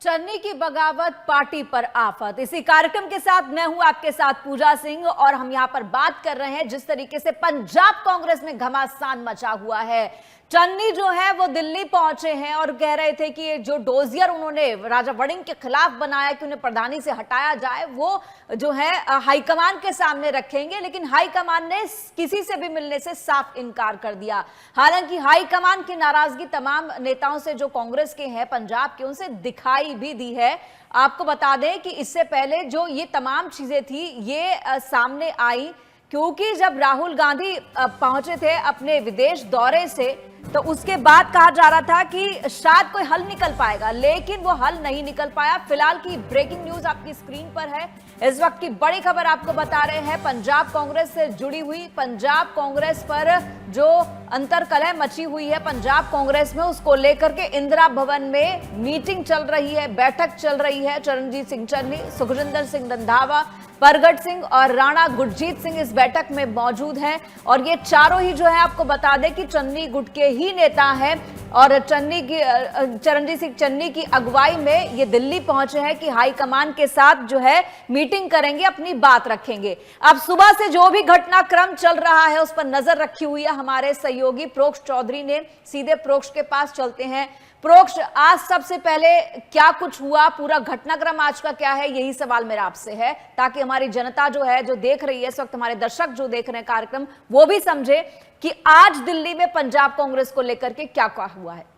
चन्नी की बगावत पार्टी पर आफत। इसी कार्यक्रम के साथ मैं हूं आपके साथ पूजा सिंह और हम यहां पर बात कर रहे हैं जिस तरीके से पंजाब कांग्रेस में घमासान मचा हुआ है। चन्नी जो है वो दिल्ली पहुंचे हैं और कह रहे थे कि ये जो डोजियर उन्होंने राजा वड़िंग के खिलाफ बनाया कि उन्हें प्रधानी से हटाया जाए वो जो है हाईकमान के सामने रखेंगे, लेकिन हाईकमान ने किसी से भी मिलने से साफ इनकार कर दिया। हालांकि हाईकमान की नाराजगी तमाम नेताओं से जो कांग्रेस के हैं पंजाब के, उनसे दिखाई भी दी है। आपको बता दें कि इससे पहले जो ये तमाम चीजें थी ये सामने आई क्योंकि जब राहुल गांधी पहुंचे थे अपने विदेश दौरे से तो उसके बाद कहा जा रहा था कि शायद कोई हल निकल पाएगा, लेकिन वो हल नहीं निकल पाया। फिलहाल की ब्रेकिंग न्यूज आपकी स्क्रीन पर है। इस वक्त की बड़ी खबर आपको बता रहे हैं पंजाब कांग्रेस से जुड़ी हुई। पंजाब कांग्रेस पर जो अंतर्कलह मची हुई है पंजाब कांग्रेस में, उसको लेकर के इंदिरा भवन में मीटिंग चल रही है, बैठक चल रही है। चरणजीत सिंह चन्नी, सुखजिंदर सिंह रंधावा, परगट सिंह और राणा गुरजीत सिंह इस बैठक में मौजूद हैं और ये चारों ही जो है आपको बता दें कि चन्नी गुट के ही नेता हैं और चरणजीत सिंह चन्नी की अगुवाई में ये दिल्ली पहुंचे हैं कि हाईकमान के साथ जो है मीटिंग करेंगे, अपनी बात रखेंगे। अब सुबह से जो भी घटनाक्रम चल रहा है उस पर नजर रखी हुई है हमारे सहयोगी प्रोक्ष चौधरी ने। सीधे प्रोक्ष के पास चलते हैं। प्रोक्ष, आज सबसे पहले क्या कुछ हुआ, पूरा घटनाक्रम आज का क्या है, यही सवाल मेरा आपसे है ताकि हमारी जनता जो है जो देख रही है इस वक्त, हमारे दर्शक जो देख रहे हैं कार्यक्रम, वो भी समझे कि आज दिल्ली में पंजाब कांग्रेस को लेकर के क्या क्या हुआ है।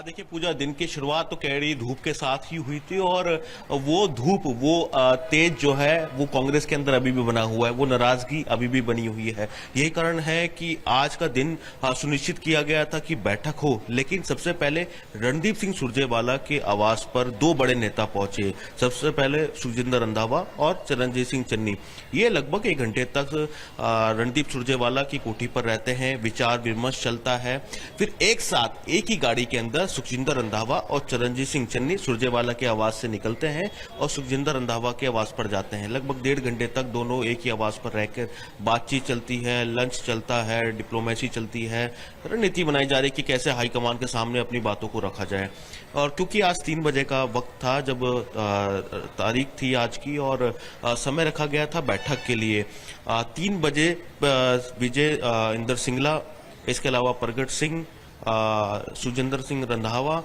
देखिए पूजा, दिन की शुरुआत तो कड़ी धूप के साथ ही हुई थी और वो धूप तेज जो है वो कांग्रेस के अंदर अभी भी बना हुआ है, वो नाराजगी अभी भी बनी हुई है। यही कारण है कि आज का दिन सुनिश्चित किया गया था कि बैठक हो, लेकिन सबसे पहले रणदीप सिंह सुरजेवाला के आवास पर दो बड़े नेता पहुंचे। सबसे पहले सुखजिंदर रंधावा और चरणजीत सिंह चन्नी। ये लगभग 1 घंटे तक रणदीप सुरजेवाला की कोठी पर रहते हैं, विचार विमर्श चलता है। फिर एक साथ एक ही गाड़ी के अंदर सुखजिंदर रंधावा और चरणजीत सिंह चन्नी सुरजेवाला के आवास से निकलते हैं और सुखजिंदर रंधावा के आवास पर जाते हैं। लगभग 1.5 घंटे तक दोनों एक ही आवास पर रहकर बातचीत चलती है, लंच चलता है, डिप्लोमेसी चलती है, रणनीति बनाई जा रही है कि कैसे हाईकमान के सामने अपनी बातों को रखा जाए। और क्योंकि आज 3 बजे का वक्त था, जब तारीख थी आज की और समय रखा गया था बैठक के लिए, 3 बजे विजय इंदर सिंगला, इसके अलावा परगट सिंह, सुखजिंदर सिंह रंधावा,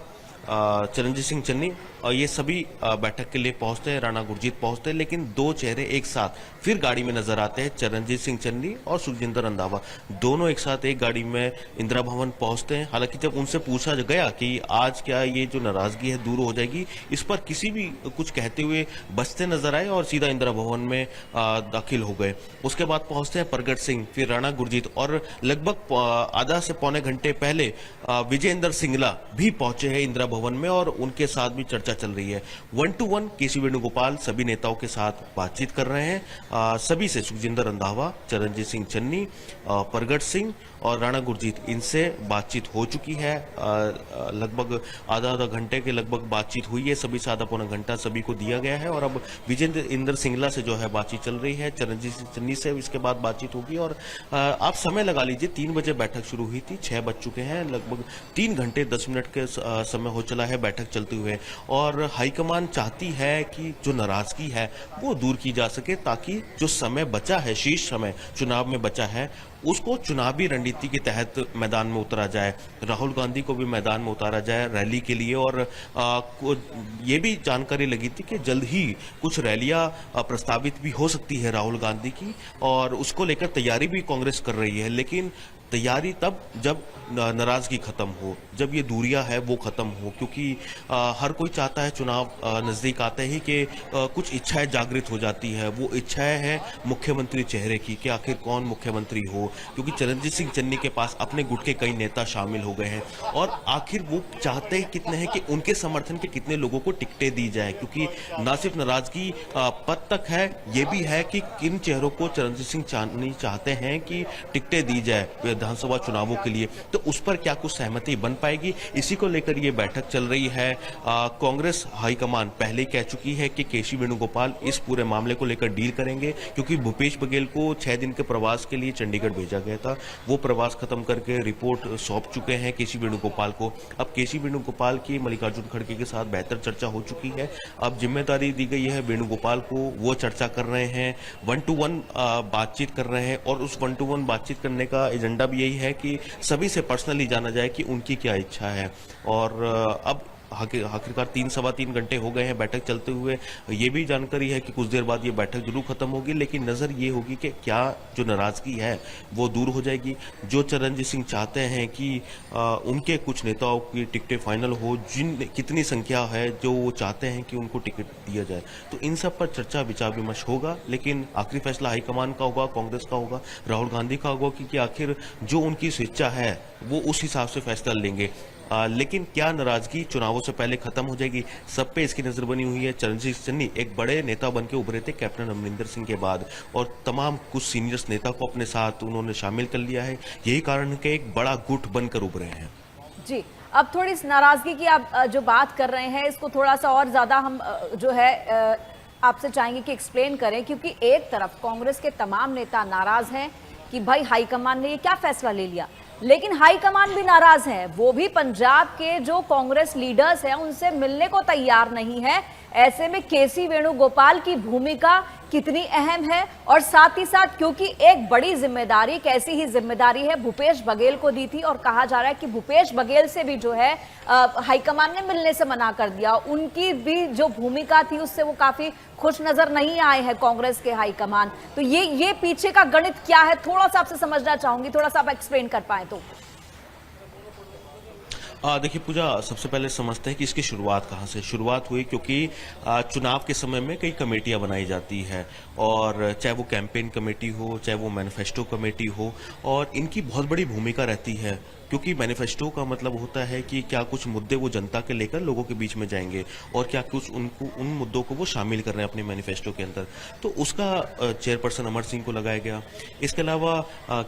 चरणजीत सिंह चन्नी और ये सभी बैठक के लिए पहुंचते हैं, राणा गुरजीत पहुंचते हैं, लेकिन दो चेहरे एक साथ फिर गाड़ी में नजर आते हैं। चरणजीत सिंह चन्नी और सुखजिंदर रंधावा दोनों एक साथ एक गाड़ी में इंदिरा भवन पहुंचते हैं। हालांकि जब उनसे पूछा गया कि आज क्या ये जो नाराजगी है दूर हो जाएगी, इस पर किसी भी कुछ कहते हुए बचते नजर आए और सीधा इंदिरा भवन में दाखिल हो गए। उसके बाद पहुंचते हैं परगट सिंह, फिर राणा गुरजीत और लगभग आधा से पौने घंटे पहले विजय इंदर सिंगला भी पहुंचे हैं इंदिरा भवन में और उनके साथ भी चर्चा चल रही है। 1-to-1 केसी वेणुगोपाल सभी नेताओं के साथ बातचीत कर रहे हैं। सभी से सुखजिंदर रंधावा, चरणजीत सिंह चन्नी, परगट सिंह और राणा गुरजीत, इनसे बातचीत हो चुकी है। लगभग आधा घंटे के लगभग बातचीत हुई है, सभी से आधा पौना घंटा सभी को दिया गया है और अब विजय इंदर सिंगला से जो है बातचीत चल रही है, चरणजीत सिंह चन्नी से इसके बाद बातचीत होगी। और आप समय लगा लीजिए, 3 बजे बैठक शुरू हुई थी, 6 बज चुके हैं, लगभग 3 घंटे 10 मिनट के समय हो चला है बैठक चलते हुए। और हाईकमान चाहती है कि जो नाराजगी है वो दूर की जा सके ताकि जो समय बचा है, शीर्ष समय चुनाव में बचा है, उसको चुनावी रणनीति के तहत मैदान में उतारा जाए। राहुल गांधी को भी मैदान में उतारा जाए रैली के लिए और ये भी जानकारी लगी थी कि जल्द ही कुछ रैलियां प्रस्तावित भी हो सकती है राहुल गांधी की और उसको लेकर तैयारी भी कांग्रेस कर रही है। लेकिन तैयारी तब जब नाराजगी खत्म हो, जब ये दूरियां है वो खत्म हो, क्योंकि हर कोई चाहता है चुनाव नजदीक आते ही कि कुछ इच्छाएं जागृत हो जाती है। वो इच्छाएं हैं मुख्यमंत्री चेहरे की कि आखिर कौन मुख्यमंत्री हो, क्योंकि चरणजीत सिंह चन्नी के पास अपने गुट के कई नेता शामिल हो गए हैं और आखिर वो चाहते कितने हैं कि उनके समर्थन के कितने लोगों को टिकटें दी जाए, क्योंकि न सिर्फ नाराजगी पद तक है, ये भी है कि किन चेहरों को चरणजीत सिंह चन्नी चाहते हैं कि टिकटें दी जाए। विधानसभा चुनावों के लिए, तो उस पर क्या कुछ सहमति बन पाएगी, इसी को लेकर ये बैठक चल रही है। कांग्रेस हाईकमान पहले कह चुकी है कि केसी वेणुगोपाल इस पूरे मामले को लेकर डील करेंगे, क्योंकि भूपेश बघेल को 6 दिन के प्रवास के लिए चंडीगढ़ भेजा गया था। वो प्रवास खत्म करके रिपोर्ट सौंप चुके हैं केसी वेणुगोपाल को। अब केसी वेणुगोपाल की मल्लिकार्जुन खड़गे के साथ बेहतर चर्चा हो चुकी है। अब जिम्मेदारी दी गई है वेणुगोपाल को, वो चर्चा कर रहे हैं, 1-to-1 बातचीत कर रहे हैं, और उस 1-to-1 बातचीत करने का एजेंडा भी यही है कि सभी से पर्सनली जाना जाए कि उनकी क्या इच्छा है। और अब आखिरकार 3-3.25 घंटे हो गए हैं बैठक चलते हुए। ये भी जानकारी है कि कुछ देर बाद ये बैठक जरूर खत्म होगी, लेकिन नजर ये होगी कि क्या जो नाराजगी है वो दूर हो जाएगी। जो चरणजीत सिंह चाहते हैं कि उनके कुछ नेताओं की टिकटें फाइनल हो, कितनी संख्या है जो वो चाहते हैं कि उनको टिकट दिया जाए, तो इन सब पर चर्चा विचार विमर्श होगा। लेकिन आखिरी फैसला हाईकमान का होगा, कांग्रेस का होगा, राहुल गांधी का होगा कि आखिर जो उनकी स्वेच्छा है वो उस हिसाब से फैसला लेंगे। लेकिन क्या नाराजगी चुनावों से पहले खत्म हो जाएगी, सब पे इसकी नजर बनी हुई है। चरणजीत चन्नी एक बड़े नेता बनकर उभरे थे कैप्टन अमरिंदर सिंह के बाद, और तमाम कुछ सीनियर्स नेता को अपने साथ उन्होंने शामिल कर लिया है। यही कारण है कि एक बड़ा गुट बनकर उभरे हैं। जी, अब थोड़ी इस नाराजगी की आप जो बात कर रहे हैं, इसको थोड़ा सा और ज्यादा हम जो है आपसे चाहेंगे कि एक्सप्लेन करें, क्योंकि एक तरफ कांग्रेस के तमाम नेता नाराज हैं कि भाई हाईकमान ने ये क्या फैसला ले लिया, लेकिन हाईकमान भी नाराज है। वो भी पंजाब के जो कांग्रेस लीडर्स हैं उनसे मिलने को तैयार नहीं है। ऐसे में केसी वेणुगोपाल की भूमिका कितनी अहम है, और साथ ही साथ क्योंकि एक बड़ी जिम्मेदारी, कैसी ही जिम्मेदारी है, भूपेश बघेल को दी थी, और कहा जा रहा है कि भूपेश बघेल से भी जो है हाईकमान ने मिलने से मना कर दिया। उनकी भी जो भूमिका थी उससे वो काफी खुश नजर नहीं आए हैं कांग्रेस के हाईकमान। तो ये पीछे का गणित क्या है, थोड़ा सा आपसे समझना चाहूंगी, थोड़ा सा आप एक्सप्लेन कर पाए तो। देखिए पूजा, सबसे पहले समझते हैं कि इसकी शुरुआत कहाँ से शुरुआत हुई, क्योंकि चुनाव के समय में कई कमेटियां बनाई जाती है, और चाहे वो कैंपेन कमेटी हो, चाहे वो मैनिफेस्टो कमेटी हो, और इनकी बहुत बड़ी भूमिका रहती है, क्योंकि मैनिफेस्टो का मतलब होता है कि क्या कुछ मुद्दे वो जनता के लेकर लोगों के बीच में जाएंगे, और क्या कुछ उन मुद्दों को वो शामिल कर रहे हैं अपने मैनिफेस्टो के अंदर। तो उसका चेयरपर्सन अमर सिंह को लगाया गया। इसके अलावा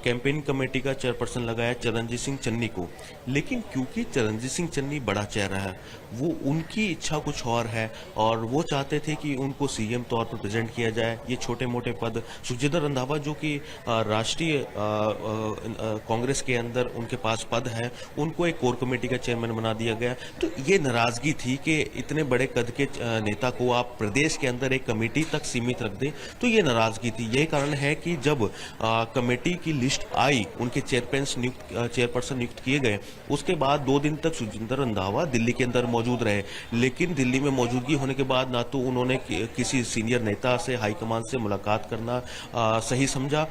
कैंपेन कमेटी का चेयरपर्सन लगाया चरणजीत सिंह चन्नी को। लेकिन क्योंकि चरणजीत सिंह चन्नी बड़ा चेहरा है, वो उनकी इच्छा कुछ और है, और वो चाहते थे कि उनको सीएम तौर पर प्रेजेंट किया जाए। ये छोटे मोटे पद, सुखजिंदर रंधावा जो कि राष्ट्रीय कांग्रेस के अंदर उनके पास पद है, उनको एक कोर कमेटी का चेयरमैन बना दिया गया। तो ये नाराजगी थी कि इतने बड़े कद के नेता को आप प्रदेश के अंदर एक कमेटी तक सीमित रख दें, तो ये नाराजगी थी। यही कारण है कि जब कमेटी की लिस्ट आई, उनके चेयरपर्सन नियुक्त किए गए, उसके बाद 2 दिन तक सुखजिंदर रंधावा दिल्ली के अंदर मौजूद रहे। लेकिन दिल्ली में मौजूदगी होने के बाद ना तो उन्होंने किसी सीनियर नेता से, हाईकमान से मुलाकात करना सही समझा।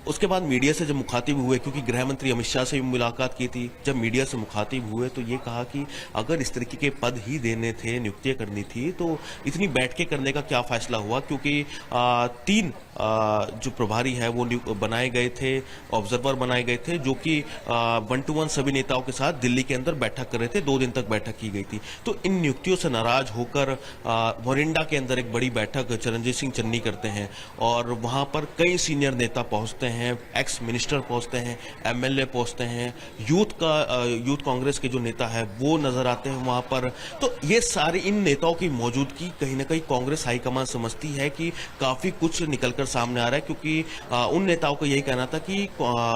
उसके बाद मीडिया से जब मुखातिब हुए, क्योंकि गृह मंत्री अमित शाह से भी मुलाकात की थी, जब मीडिया से मुखातिब हुए तो ये कहा कि अगर इस तरीके के पद ही देने थे, नियुक्तियां करनी थी, तो इतनी बैठ के करने का क्या फैसला हुआ, क्योंकि 3 जो प्रभारी है वो बनाए गए थे, ऑब्जर्वर बनाए गए थे, जो कि 1-to-1 सभी नेताओं के साथ दिल्ली के अंदर बैठक कर रहे थे। 2 दिन तक बैठक की गई थी। तो इन नियुक्तियों से नाराज होकर मोरिंडा के अंदर एक बड़ी बैठक चरणजीत सिंह चन्नी करते हैं, और वहां पर कई सीनियर नेता पहुंचते हैं, एक्स मिनिस्टर पहुंचते हैं, एमएलए पहुंचते हैं, यूथ कांग्रेस के जो नेता है वो नजर आते हैं वहां पर। तो ये सारी इन नेताओं की मौजूदगी कहीं ना कहीं कांग्रेस हाईकमान समझती है कि काफी कुछ निकलकर सामने आ रहा है, क्योंकि उन नेताओं का यही कहना था कि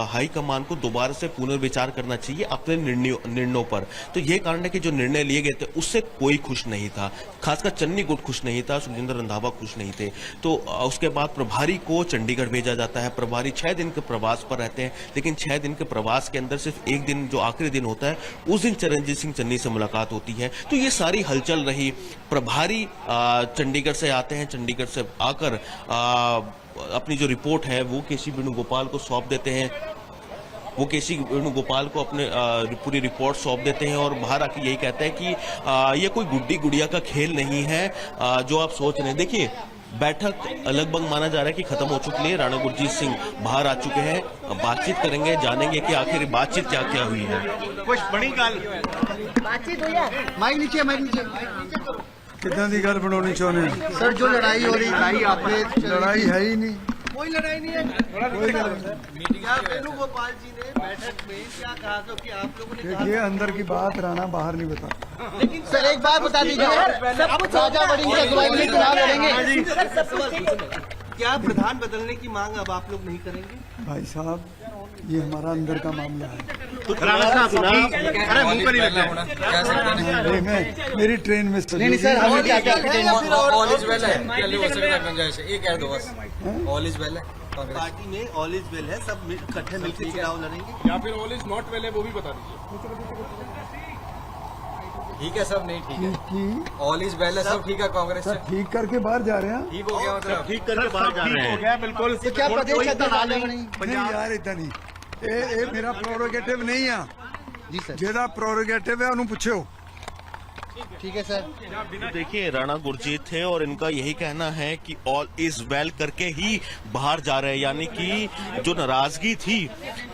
हाईकमान को दोबारा से पुनर्विचार करना चाहिए अपने निर्णयों पर। तो यह कारण है कि जो निर्णय लिए गए थे उससे कोई खुश नहीं था, खासकर चन्नी गुट खुश नहीं था, सुखजिंदर रंधावा खुश नहीं थे। तो उसके बाद प्रभारी को चंडीगढ़ भेजा जाता है। प्रभारी 6 दिन के प्रवास पर रहते हैं, लेकिन 6 दिन के प्रवास के अंदर सिर्फ एक दिन, जो आखिरी दिन होता है, उस दिन चरणजीत सिंह चन्नी से मुलाकात होती है। तो ये सारी हलचल रही। प्रभारी चंडीगढ़ से आते हैं, चंडीगढ़ से आकर अपनी जो रिपोर्ट है वो केसी वेणुगोपाल को सौंप देते हैं। वो केसी वेणुगोपाल को अपने पूरी रिपोर्ट सौंप देते हैं, और बाहर आके यही कहते हैं कि ये कोई गुड्डी गुड़िया का खेल नहीं है जो आप सोच रहे हैं। देखिए, बैठक लगभग माना जा रहा है कि खत्म हो चुकी है। राणा गुरजीत सिंह बाहर आ चुके हैं, बातचीत करेंगे, जानेंगे कि आखिर बातचीत क्या क्या हुई है। कुछ बड़ी गल बातचीत हुई है। माइक नीचे कितना दी गल बनानी चाहने सर, जो लड़ाई हो रही, लड़ाई आपने लड़ाई है ही नहीं। कोई लड़ाई नहीं है। क्या वेणुगोपाल जी ने बैठक में क्या कहा था कि आप लोगों ने देखिए, अंदर की बात राणा बाहर नहीं बता। लेकिन सर एक बात बता दीजिए, सब कुछ राजा वड़िंग के अगुवाई में चुनाव लड़ेंगे। क्या प्रधान बदलने की मांग अब आप लोग नहीं करेंगे? भाई साहब, ये हमारा अंदर का मामला है। देखें, मेरी ट्रेन में नहीं सर, हमें क्या क्या ऑल इज वेल है, एक कह दो बस, ऑल इज वेल है। पार्टी में ऑल इज वेल है, सब इकट्ठे मिलकर चुनाव लड़ेंगे या फिर ऑल इज नॉट वेल है, वो भी बता दीजिए। ठीक है, सब नहीं ठीक है, ऑल इज वेल है, सब ठीक है। कांग्रेस से ठीक करके बाहर जा रहे हैं। ठीक हो गया, मतलब ठीक करके बाहर जा रहे हैं। बिल्कुल। तो क्या प्रदेश अध्यक्ष नहीं यार, इतना नहीं, ये मेरा प्रोरोगेटिव नहीं है जी सर। जेदा प्रोरोगेटिव है, उन्होंने पूछो। ठीक है सर। तो देखिए, राणा गुरजीत थे और इनका यही कहना है कि ऑल इज वेल करके ही बाहर जा रहे हैं, यानी कि जो नाराजगी थी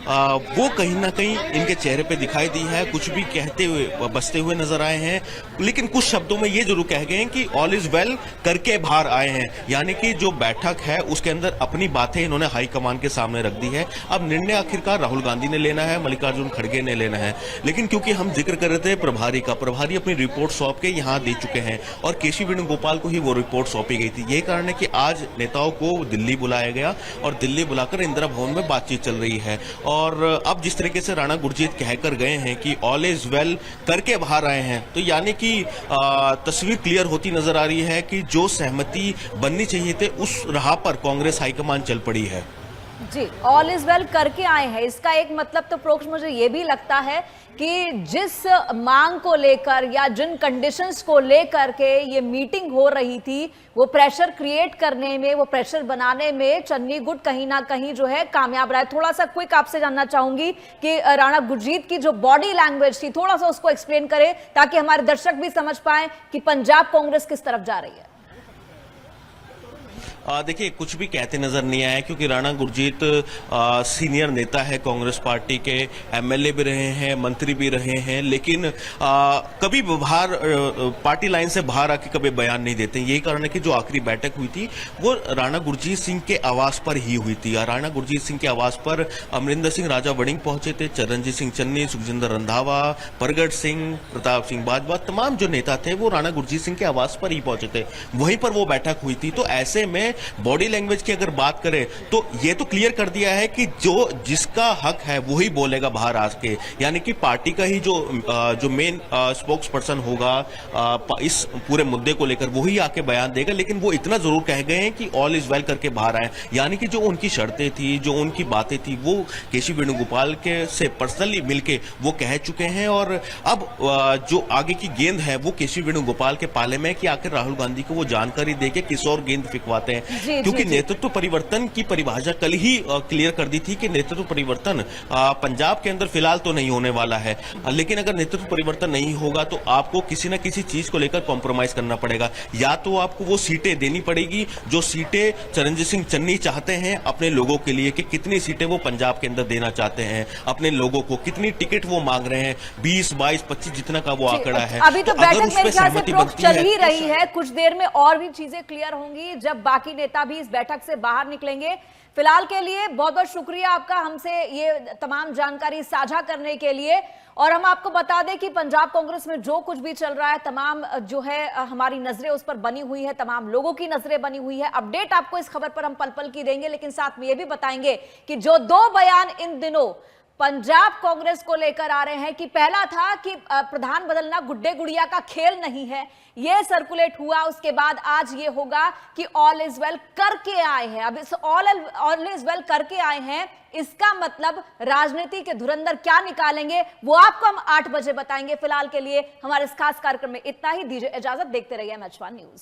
वो कहीं ना कहीं इनके चेहरे पे दिखाई दी है। कुछ भी कहते हुए बसते हुए नजर आए हैं, लेकिन कुछ शब्दों में ये जरूर कह गए हैं कि ऑल इज वेल करके बाहर आए हैं, यानी कि जो बैठक है उसके अंदर अपनी बातें इन्होंने हाईकमान के सामने रख दी है। अब निर्णय आखिरकार राहुल गांधी ने लेना है, मल्लिकार्जुन खड़गे ने लेना है, लेकिन क्योंकि हम जिक्र कर रहे थे प्रभारी का, प्रभारी अपनी रिपोर्ट सौंप के यहां दे चुके हैं और केसी वेणुगोपाल को ही वो रिपोर्ट सौंपी गई थी। यही कारण है कि आज नेताओं को दिल्ली बुलाया गया और दिल्ली बुलाकर इंदिरा भवन में बातचीत चल रही है। और अब जिस तरीके से राणा गुरजीत कहकर गए हैं कि ऑल इज वेल करके बाहर आए हैं, तो यानी कि तस्वीर क्लियर होती नजर आ रही है कि जो सहमति बननी चाहिए थे उस राह पर कांग्रेस हाईकमान चल पड़ी है। जी, ऑल इज वेल करके आए हैं, इसका एक मतलब तो प्रोक्ष मुझे ये भी लगता है कि जिस मांग को लेकर या जिन कंडीशंस को लेकर के ये मीटिंग हो रही थी, वो प्रेशर क्रिएट करने में, वो प्रेशर बनाने में चन्नी गुट कहीं ना कहीं जो है कामयाब रहा है। थोड़ा सा क्विक आपसे जानना चाहूंगी कि राणा गुरजीत की जो बॉडी लैंग्वेज थी, थोड़ा सा उसको एक्सप्लेन करें ताकि हमारे दर्शक भी समझ पाए कि पंजाब कांग्रेस किस तरफ जा रही है। देखिए, कुछ भी कहते नजर नहीं आया, क्योंकि राणा गुरजीत सीनियर नेता है कांग्रेस पार्टी के, एमएलए भी रहे हैं, मंत्री भी रहे हैं, लेकिन कभी बाहर पार्टी लाइन से बाहर आके कभी बयान नहीं देते। यही कारण है कि जो आखिरी बैठक हुई थी वो राणा गुरजीत सिंह के आवास पर ही हुई थी। राणा गुरजीत सिंह के आवास पर अमरिंदर सिंह राजा वड़िंग पहुंचे थे, चरणजीत सिंह चन्नी, सुखजिंदर रंधावा, प्रगट सिंह, प्रताप सिंह बाजवा, तमाम जो नेता थे वो राणा गुरजीत सिंह के आवास पर ही पहुंचे थे, वहीं पर वो बैठक हुई थी। तो ऐसे में बॉडी लैंग्वेज की अगर बात करें तो ये तो क्लियर कर दिया है कि जो जिसका हक है वही बोलेगा बाहर आके, यानी कि पार्टी का ही जो मेन स्पोक्स पर्सन होगा इस पूरे मुद्दे को लेकर वही आके बयान देगा। लेकिन वो इतना जरूर कह गए हैं कि ऑल इज वेल करके बाहर आए, यानी कि जो उनकी शर्तें थी, जो उनकी बातें थी, वो केसी वेणुगोपाल के से पर्सनली मिलके वो कह चुके हैं। और अब जो आगे की गेंद है वो केसी वेणुगोपाल के पाले में कि आखिर राहुल गांधी को वो जानकारी देके किस और गेंद फिकवाते हैं, क्योंकि नेतृत्व परिवर्तन की परिभाषा कल ही क्लियर कर दी थी कि नेतृत्व परिवर्तन पंजाब के अंदर फिलहाल तो नहीं होने वाला है, लेकिन अगर नेतृत्व परिवर्तन नहीं होगा तो आपको किसी न किसी चीज को लेकर कॉम्प्रोमाइज करना पड़ेगा। या तो आपको वो सीटें देनी पड़ेगी जो सीटें चरणजीत सिंह चन्नी चाहते हैं अपने लोगों के लिए, कि कितनी सीटें वो पंजाब के अंदर देना चाहते हैं अपने लोगों को, कितनी टिकट वो मांग रहे हैं, 20, 22, 25 जितना का वो आंकड़ा है। अभी तो बैठक मेरे ख्याल से प्रोक्ष चल ही रही है, कुछ देर में और भी चीजें क्लियर होंगी जब बाकी नेता भी इस बैठक से बाहर निकलेंगे। फिलहाल के लिए बहुत बहुत शुक्रिया आपका हमसे ये तमाम जानकारी साझा करने के लिए। और हम आपको बता दें कि पंजाब कांग्रेस में जो कुछ भी चल रहा है, तमाम जो है हमारी नजरें उस पर बनी हुई है, तमाम लोगों की नजरें बनी हुई है। अपडेट आपको इस खबर पर हम पल पल की देंगे, लेकिन साथ में ये भी बताएंगे कि जो दो बयान इन दिनों पंजाब कांग्रेस को लेकर आ रहे हैं कि पहला था कि प्रधान बदलना गुड्डे गुड़िया का खेल नहीं है, यह सर्कुलेट हुआ। उसके बाद आज ये होगा कि ऑल इज वेल करके आए हैं। अब इस ऑल इज वेल करके आए हैं, इसका मतलब राजनीति के धुरंधर क्या निकालेंगे वो आपको हम 8 बजे बताएंगे। फिलहाल के लिए हमारे इस खास कार्यक्रम में इतना ही। दीजिए इजाजत, देखते रहिए MH1 न्यूज।